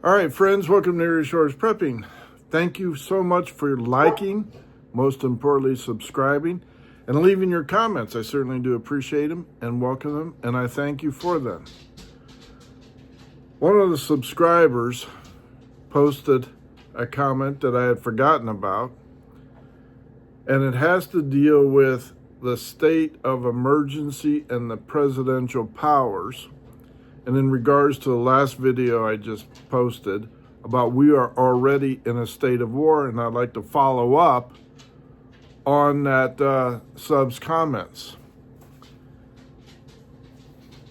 All right, friends, welcome to Erie Shores Prepping. Thank you so much for liking, most importantly, subscribing, and leaving your comments. I certainly do appreciate them and welcome them, and I thank you for them. One of the subscribers posted a comment that I had forgotten about, and it has to deal with the state of emergency and the presidential powers. And in regards to the last video I just posted about we are already in a state of war, and I'd like to follow up on that sub's comments.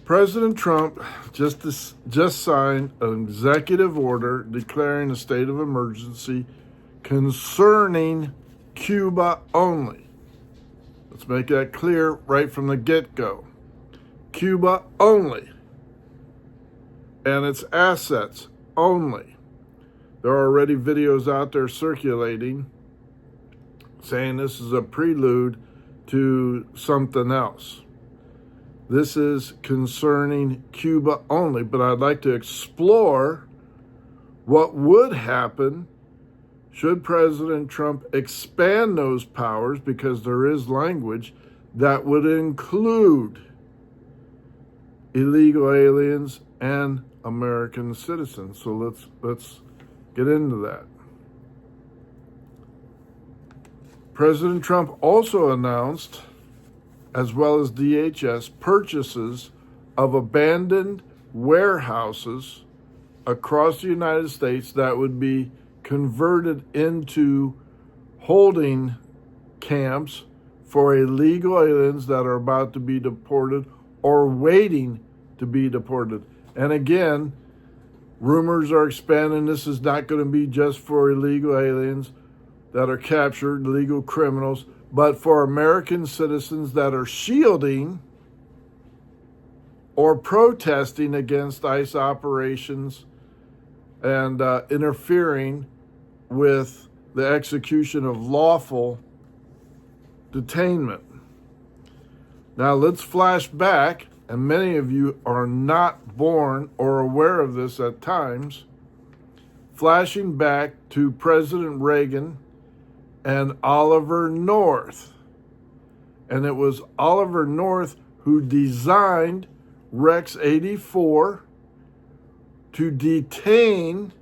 President Trump just signed an executive order declaring a state of emergency concerning Cuba only. Let's make that clear right from the get-go. Cuba only. And its assets only. There are already videos out there circulating saying this is a prelude to something else. This is concerning Cuba only, but I'd like to explore what would happen should President Trump expand those powers, because there is language that would include illegal aliens and American citizens. So let's get into that. President Trump also announced, as well as DHS, purchases of abandoned warehouses across the United States that would be converted into holding camps for illegal aliens that are about to be deported or waiting to be deported. And again, rumors are expanding. This is not going to be just for illegal aliens that are captured, illegal criminals, but for American citizens that are shielding or protesting against ICE operations and interfering with the execution of lawful detainment. Now let's flash back. And many of you are not born or aware of this at times, flashing back to President Reagan and Oliver North. And it was Oliver North who designed Rex 84 to detain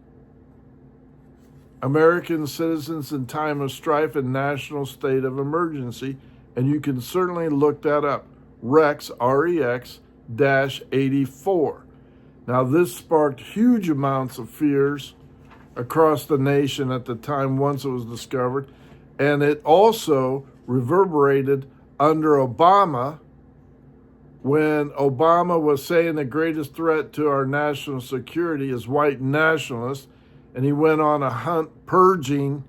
American citizens in time of strife and national state of emergency. And you can certainly look that up. Rex, REX-84. Now, this sparked huge amounts of fears across the nation at the time once it was discovered, and it also reverberated under Obama when Obama was saying the greatest threat to our national security is white nationalists, and he went on a hunt purging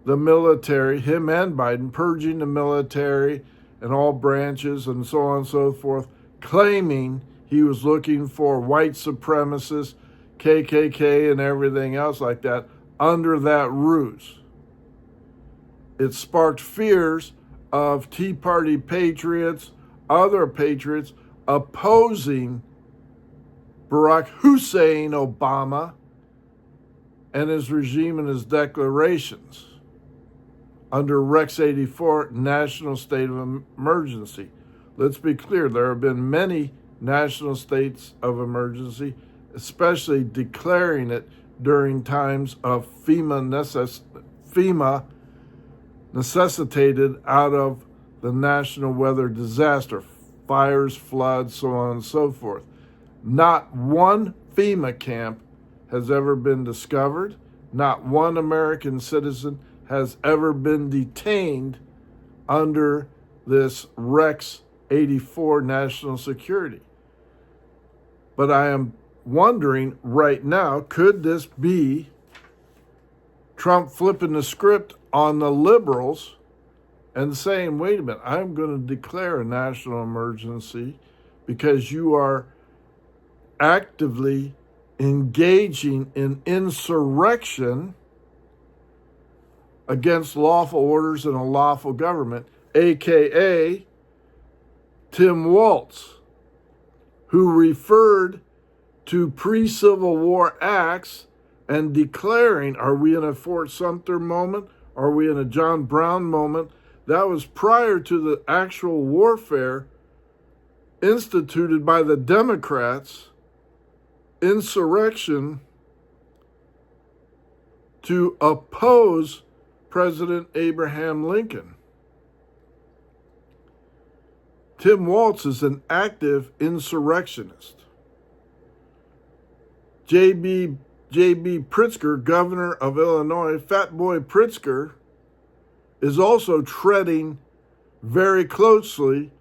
the military, him and Biden, purging the military and all branches and so on and so forth, claiming he was looking for white supremacists, KKK and everything else like that under that ruse. It sparked fears of Tea Party patriots, other patriots opposing Barack Hussein Obama and his regime and his declarations under Rex 84, National State of Emergency. Let's be clear, there have been many national states of emergency, especially declaring it during times of FEMA necessitated out of the national weather disaster, fires, floods, so on and so forth. Not one FEMA camp has ever been discovered. Not one American citizen has ever been detained under this Rex 84 national security. But I am wondering right now, could this be Trump flipping the script on the liberals and saying, wait a minute, I'm going to declare a national emergency because you are actively engaging in insurrection against lawful orders and a lawful government, Tim Walz, who referred to pre-Civil War acts and declaring, are we in a Fort Sumter moment? Are we in a John Brown moment? That was prior to the actual warfare instituted by the Democrats, insurrection to oppose President Abraham Lincoln. Tim Walz is an active insurrectionist. J.B. Pritzker, governor of Illinois, Fat Boy Pritzker, is also treading very closely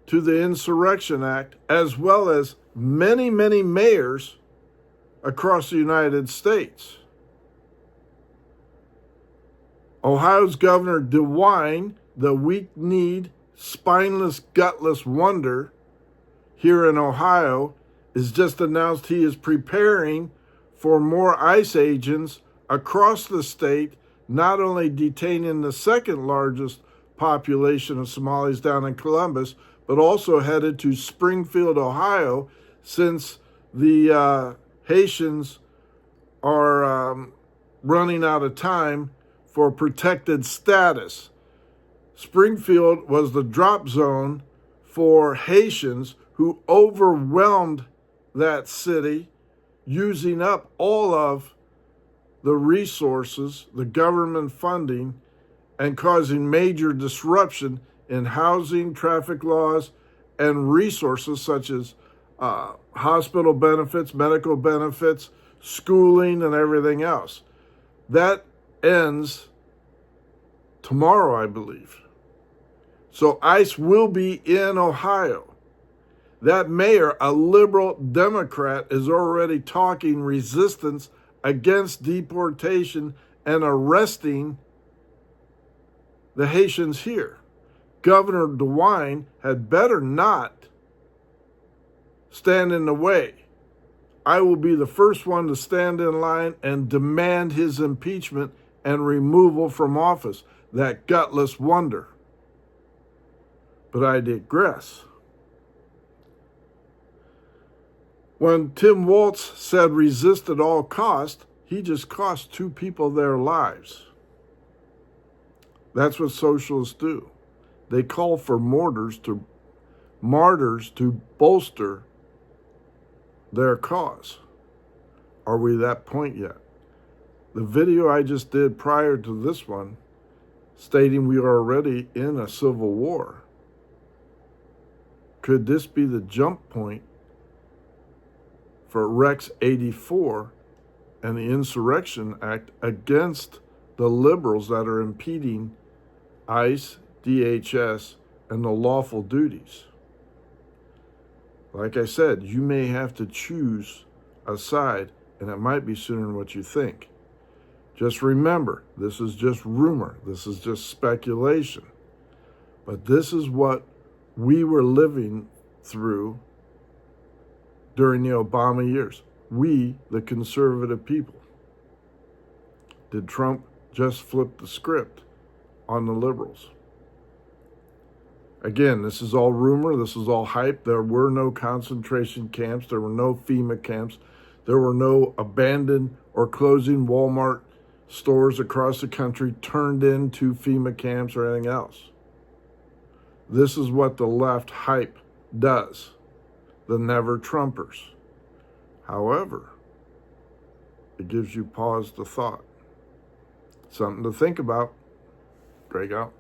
to the Insurrection Act, as well as many, many mayors across the United States. Ohio's Governor DeWine, the weak-kneed, spineless, gutless wonder here in Ohio, is just announced he is preparing for more ICE agents across the state, not only detaining the second largest population of Somalis down in Columbus, but also headed to Springfield, Ohio, since the Haitians are running out of time for protected status. Springfield was the drop zone for Haitians who overwhelmed that city, using up all of the resources, the government funding, and causing major disruption in housing, traffic laws, and resources such as hospital benefits, medical benefits, schooling, and everything else. That ends tomorrow, I believe. So ICE will be in Ohio. That mayor, a liberal Democrat, is already talking resistance against deportation and arresting the Haitians here. Governor DeWine had better not stand in the way. I will be the first one to stand in line and demand his impeachment and removal from office, that gutless wonder. But I digress. When Tim Walz said resist at all cost, he just cost two people their lives. That's what socialists do. They call for martyrs to bolster their cause. Are we that point yet? The video I just did prior to this one, stating we are already in a civil war. Could this be the jump point for Rex 84 and the Insurrection Act against the liberals that are impeding ICE, DHS, and the lawful duties? Like I said, you may have to choose a side, and it might be sooner than what you think. Just remember, this is just rumor. This is just speculation. But this is what we were living through during the Obama years. We, the conservative people. Did Trump just flip the script on the liberals? Again, this is all rumor. This is all hype. There were no concentration camps. There were no FEMA camps. There were no abandoned or closing Walmart stores across the country turned into FEMA camps or anything else. This is what the left hype does. The never Trumpers. However, it gives you pause to thought. Something to think about. Greg out.